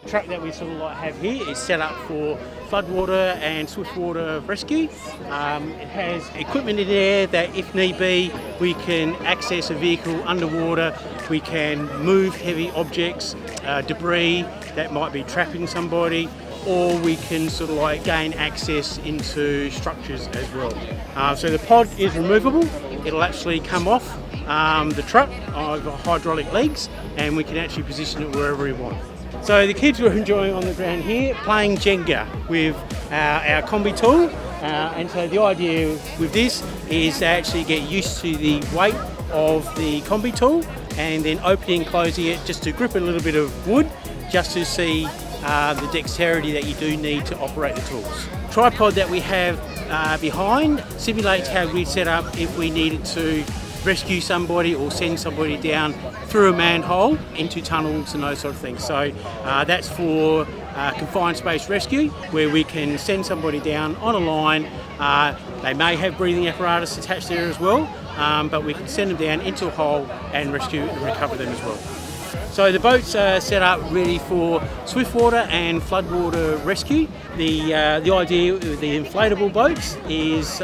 truck that we sort of like have here is set up for floodwater and swiftwater rescue. It has equipment in there that if need be we can access a vehicle underwater, we can move heavy objects, debris that might be trapping somebody, or we can sort of like gain access into structures as well. So the pod is removable. It'll actually come off the truck over hydraulic legs, and we can actually position it wherever we want. So the kids were enjoying on the ground here playing Jenga with our combi tool, and so the idea with this is to actually get used to the weight of the combi tool and then opening and closing it just to grip a little bit of wood, just to see the dexterity that you do need to operate the tools. Tripod that we have behind simulates how we set up if we needed to rescue somebody or send somebody down through a manhole into tunnels and those sort of things. So that's for confined space rescue, where we can send somebody down on a line. They may have breathing apparatus attached there as well, but we can send them down into a hole and rescue and recover them as well. So the boats are set up really for swiftwater and floodwater rescue. The idea with the inflatable boats is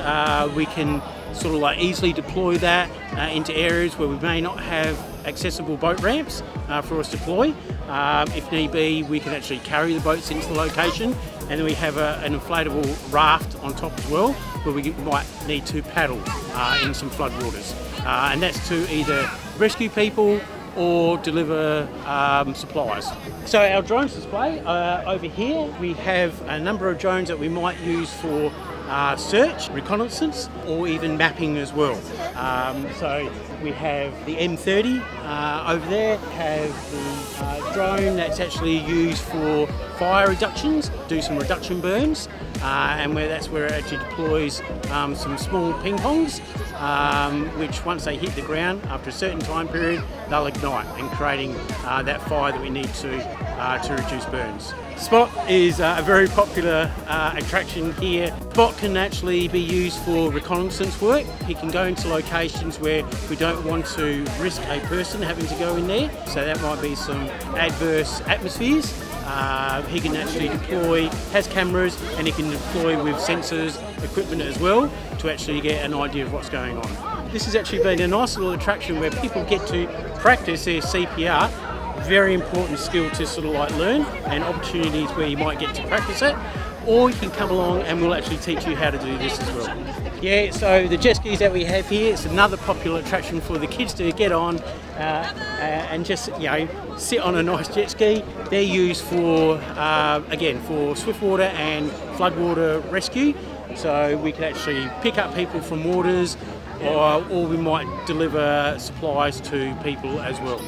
we can sort of like easily deploy that into areas where we may not have accessible boat ramps for us to deploy. If need be, we can actually carry the boats into the location, and then we have an inflatable raft on top as well, where we might need to paddle in some floodwaters. And that's to either rescue people or deliver supplies. So our drones display over here, we have a number of drones that we might use for search, reconnaissance, or even mapping as well. So we have the M30 over there, have the drone that's actually used for fire reductions, do some reduction burns, and that's where it actually deploys some small ping pongs, which once they hit the ground after a certain time period, they'll ignite and creating that fire that we need to reduce burns. Spot is a very popular attraction here. Spot can actually be used for reconnaissance work. He can go into locations where we don't want to risk a person having to go in there, so that might be some adverse atmospheres. He can actually deploy, has cameras, and he can deploy with sensors, equipment as well, to actually get an idea of what's going on. This has actually been a nice little attraction where people get to practice their CPR. Very important skill to sort of like learn, and opportunities where you might get to practice it, or you can come along and we'll actually teach you how to do this as well. Yeah, so the jet skis that we have here, it's another popular attraction for the kids to get on and just, you know, sit on a nice jet ski. They're used for, again, for swiftwater and floodwater rescue. So we can actually pick up people from waters, or we might deliver supplies to people as well.